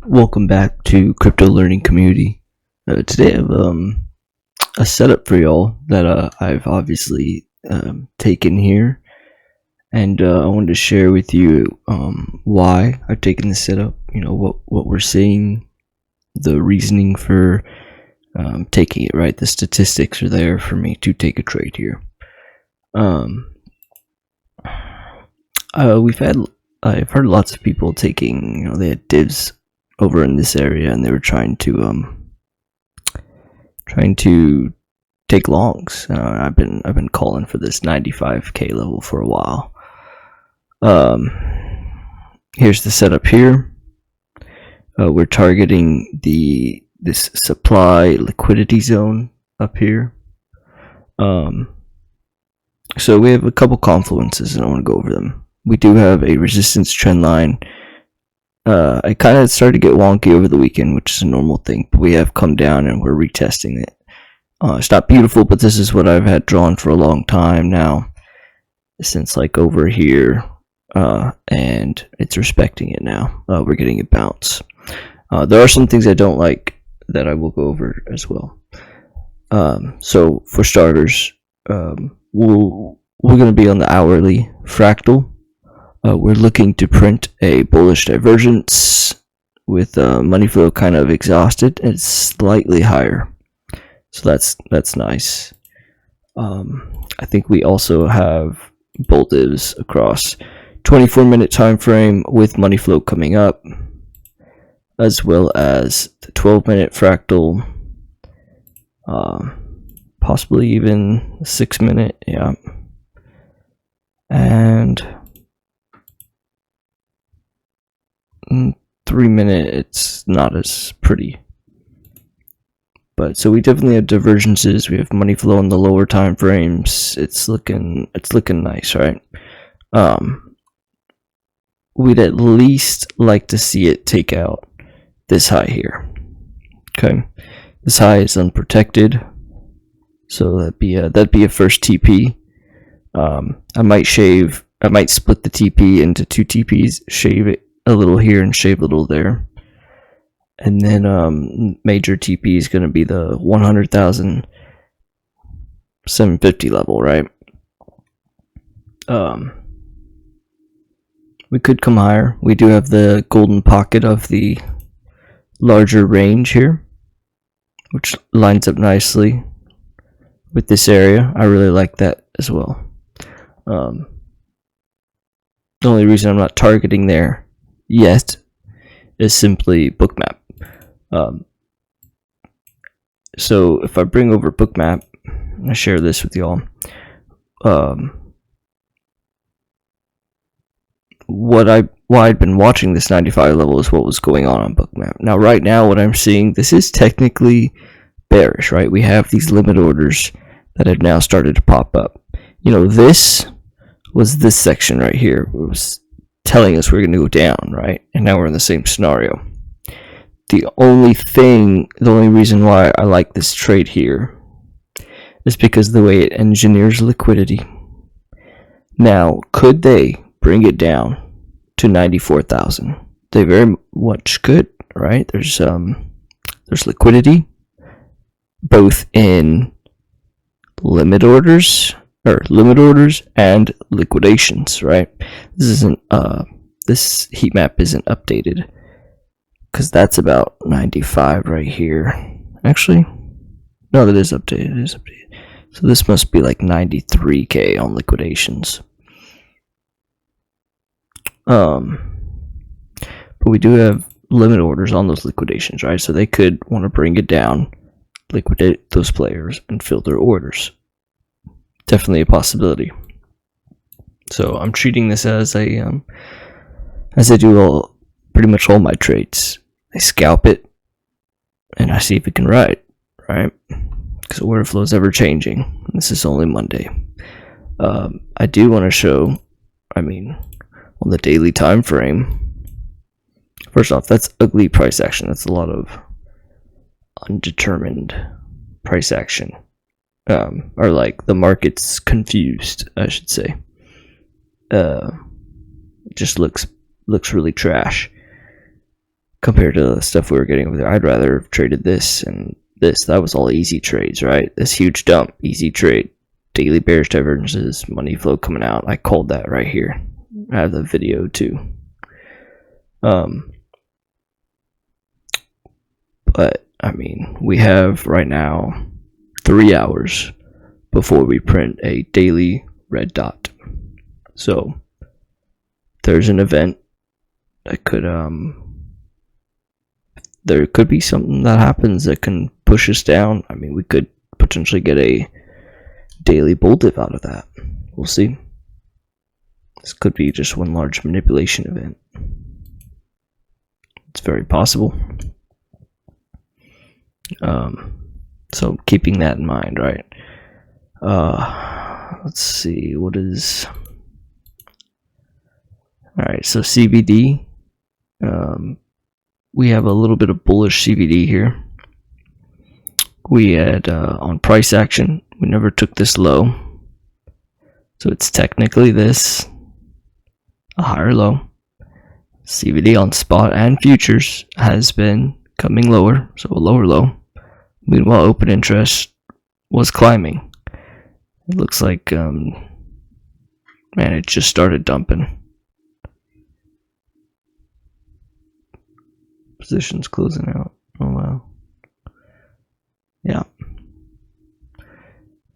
Welcome back to Crypto Learning Community. Today I have a setup for y'all that I've obviously taken here, and I wanted to share with you why I've taken this setup. You know what we're seeing, the reasoning for taking it. Right, the statistics are there for me to take a trade here. I've heard lots of people taking. They had divs over in this area, and they were trying to take longs. I've been calling for this 95k level for a while. Here's the setup here. We're targeting this supply liquidity zone up here. So we have a couple confluences, and I want to go over them. We do have a resistance trend line. I kind of started to get wonky over the weekend, which is a normal thing, but we have come down and we're retesting it. It's not beautiful, but this is what I've had drawn for a long time now, since like over here, and it's respecting it now. We're getting a bounce. There are some things I don't like that I will go over as well. So for starters, we're going to be on the hourly fractal. We're looking to print a bullish divergence with money flow kind of exhausted and slightly higher. So that's nice. I think we also have bull divs across 24-minute time frame with money flow coming up, as well as the 12-minute fractal, possibly even 6-minute, yeah, and 3-minute. It's not as pretty, but so we definitely have divergences. We have money flow in the lower time frames. It's looking nice, right? We'd at least like to see it take out this high here. Okay, this high is unprotected, so that'd be a first TP. I might split the TP into two TPs, shave it a little here and shave a little there, and then major TP is going to be the 100,750 level, right? We could come higher. We do have the golden pocket of the larger range here, which lines up nicely with this area. I really like that as well. The only reason I'm not targeting there yet is simply Bookmap. So if I bring over Bookmap, I share this with y'all. Why I'd been watching this 95 level is what was going on Bookmap. Now, right now, what I'm seeing, this is technically bearish, right? We have these limit orders that have now started to pop up. This was this section right here. It was telling us we're going to go down, right? And now we're in the same scenario. The only reason why I like this trade here is because of the way it engineers liquidity. Now, could they bring it down to 94,000? They very much could, right? There's liquidity both in limit orders and liquidations, right? This heat map isn't updated because that's about 95 right here. Actually, no, that is updated. It is updated. So this must be like 93k on liquidations. But we do have limit orders on those liquidations, right? So they could want to bring it down, liquidate those players, and fill their orders. Definitely a possibility. So I'm treating this as I do pretty much all my trades. I scalp it and I see if it can ride, right? Because order flow is ever changing. This is only Monday. I do want to show, on the daily time frame. First off, that's ugly price action. That's a lot of undetermined price action. Or like the market's confused, I should say. It just looks really trash. compared to the stuff we were getting over there. I'd rather have traded this and this. That was all easy trades, right? This huge dump, easy trade. Daily bearish divergences, money flow coming out. I called that right here. I have the video too. But I mean, we have right now 3 hours before we print a daily red dot. So there's an event that could there could be something that happens that can push us down. I mean, we could potentially get a daily bull dip out of that. We'll see. This could be just one large manipulation event. It's very possible. So keeping that in mind, right? Let's see, what is... Alright, so CBD. We have a little bit of bullish CBD here. We had, on price action, we never took this low. So it's technically this, a higher low. CBD on spot and futures has been coming lower, so a lower low. Meanwhile, open interest was climbing. It looks like, man, it just started dumping. Positions closing out. Oh wow. Yeah.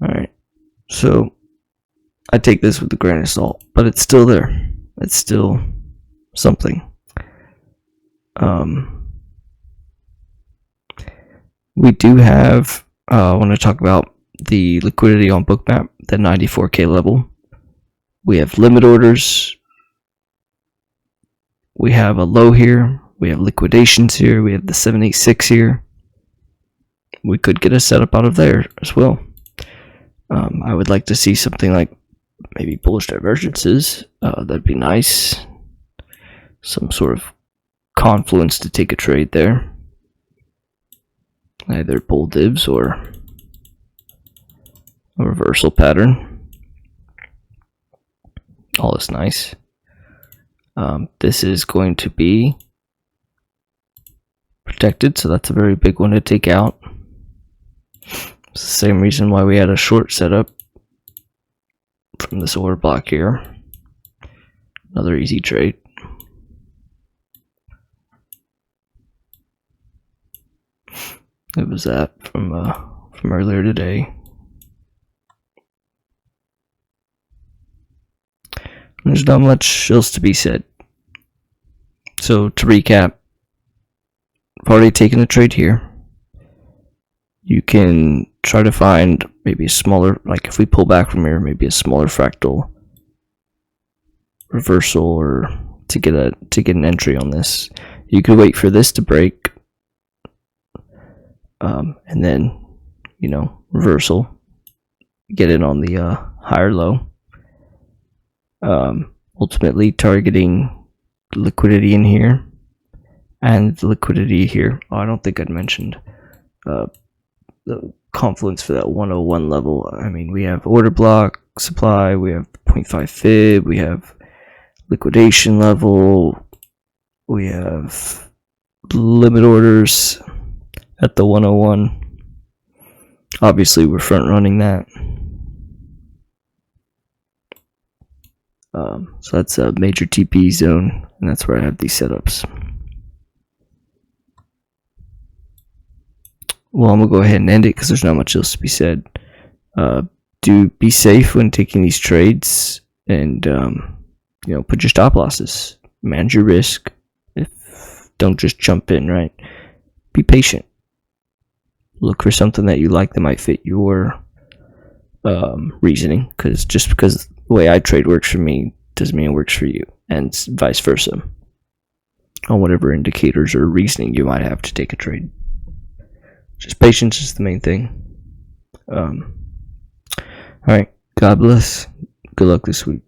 Alright. So I take this with a grain of salt, but it's still there. It's still something. We do have, I want to talk about the liquidity on Bookmap, the 94K level. We have limit orders. We have a low here. We have liquidations here. We have the 786 here. We could get a setup out of there as well. I would like to see something like maybe bullish divergences. That'd be nice. Some sort of confluence to take a trade there. Either bull divs or a reversal pattern. All is nice. This is going to be protected, so that's a very big one to take out. It's the same reason why we had a short setup from this order block here. Another easy trade. It was that from earlier today. There's not much else to be said. So to recap, I've already taken a trade here. You can try to find maybe a smaller, like if we pull back from here, maybe a smaller fractal reversal, or to get an entry on this. You could wait for this to break, and then, you know, reversal, get in on the higher low. Ultimately targeting liquidity in here and the liquidity here. Oh, I don't think I'd mentioned the confluence for that 101 level. I mean, we have order block supply, we have 0.5 fib, we have liquidation level, we have limit orders at the 101. Obviously we're front running that. So that's a major TP zone, and that's where I have these setups. Well, I'm gonna go ahead and end it because there's not much else to be said. Do be safe when taking these trades, and you know, put your stop losses, manage your risk. Don't just jump in, right? Be patient. Look for something that you like that might fit your reasoning, because just because the way I trade works for me doesn't mean it works for you, and vice versa on whatever indicators or reasoning you might have to take a trade. Just patience is the main thing. Alright, God bless. Good luck this week.